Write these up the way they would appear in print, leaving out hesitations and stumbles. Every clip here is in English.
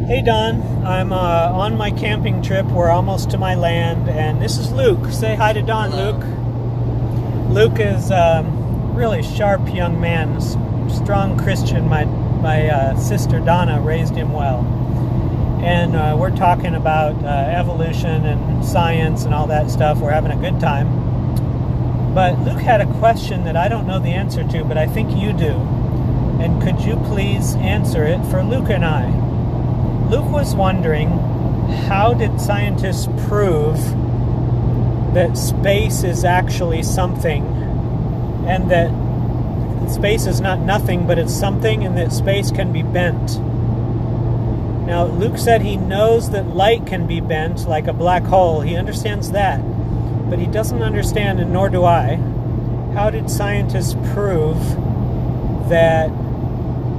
Hey Don, I'm on my camping trip. We're almost to my land, and this is Luke. Say hi to Don, Luke. Luke is really sharp young man, strong Christian. My sister Donna raised him well, and we're talking about evolution and science and all that stuff. We're having a good time. But Luke had a question that I don't know the answer to, but I think you do. And could you please answer it for Luke and I? Luke was wondering, how did scientists prove that space is actually something, and that space is not nothing, but it's something, and that space can be bent? Now, Luke said he knows that light can be bent like a black hole. He understands that, but he doesn't understand, and nor do I, how did scientists prove that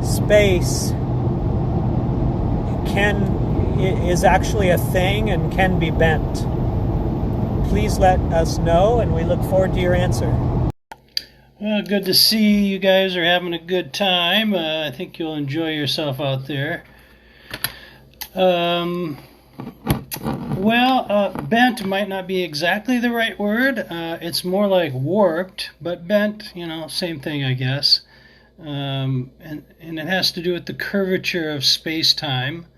space is actually a thing and can be bent? Please let us know, and we look forward to your answer. Well, good to see you guys are having a good time. I think you'll enjoy yourself out there. Bent might not be exactly the right word. It's more like warped, but bent, same thing, I guess. And it has to do with the curvature of space-time,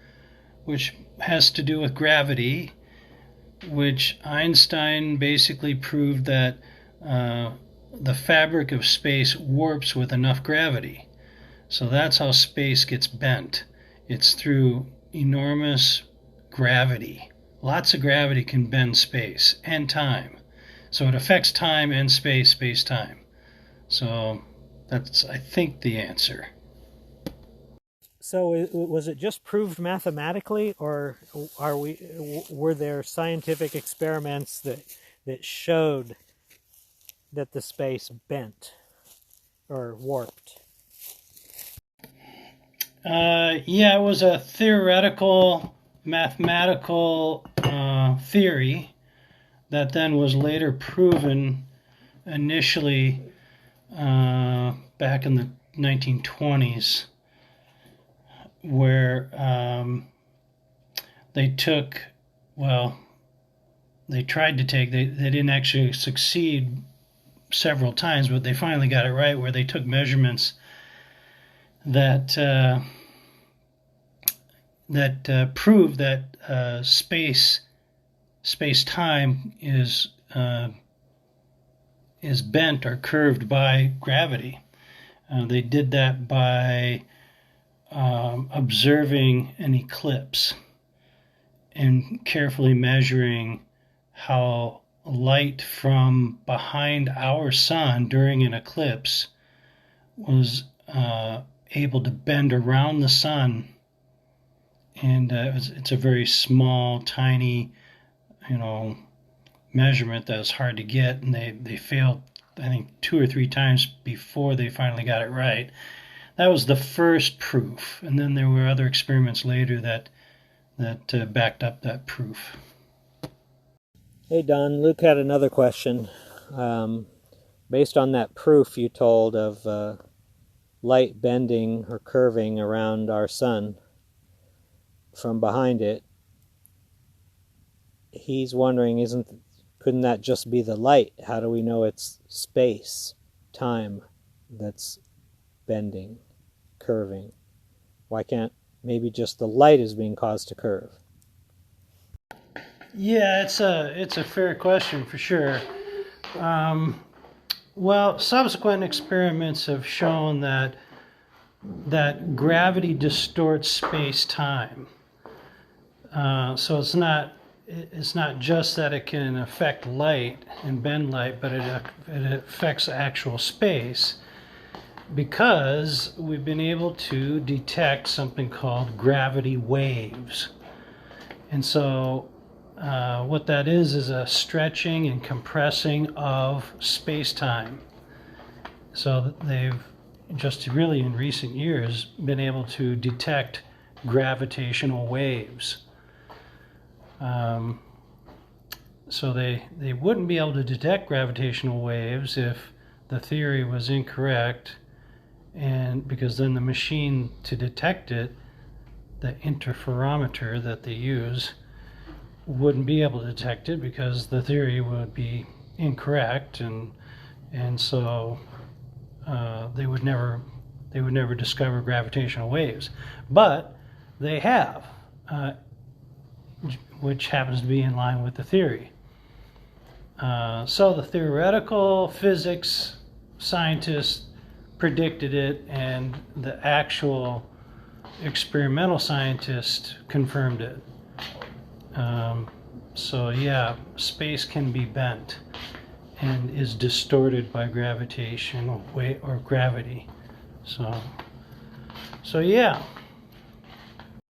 which has to do with gravity, which Einstein basically proved that the fabric of space warps with enough gravity. So that's how space gets bent. It's through enormous gravity. Lots of gravity can bend space and time. So it affects time and space, space-time. So that's, I think, the answer. So was it just proved mathematically, or were there scientific experiments that showed that the space bent or warped? It was a theoretical, mathematical theory that then was later proven initially back in the 1920s, where they didn't actually succeed several times, but they finally got it right, where they took measurements that proved that space-time is bent or curved by gravity. They did that by observing an eclipse and carefully measuring how light from behind our sun during an eclipse was able to bend around the sun. And it's a very small, tiny, measurement that's hard to get, and they failed, I think, 2 or 3 times before they finally got it right. That was the first proof, and then there were other experiments later that backed up that proof. Hey Don, Luke had another question. Based on that proof you told of light bending or curving around our sun from behind it, he's wondering, couldn't that just be the light? How do we know it's space, time that's bending, curving? Why can't maybe just the light is being caused to curve? Yeah, it's a fair question for sure. Subsequent experiments have shown that gravity distorts space-time. So it's not just that it can affect light and bend light, but it affects actual space, because we've been able to detect something called gravity waves. And so what that is a stretching and compressing of space-time. So they've just really in recent years been able to detect gravitational waves. So they wouldn't be able to detect gravitational waves if the theory was incorrect, and because then the machine to detect it the interferometer that they use wouldn't be able to detect it because the theory would be incorrect, and so they would never discover gravitational waves. But they have, which happens to be in line with the theory. So the theoretical physics scientists predicted it, and the actual experimental scientist confirmed it. So yeah, space can be bent and is distorted by gravitational weight or gravity. So yeah.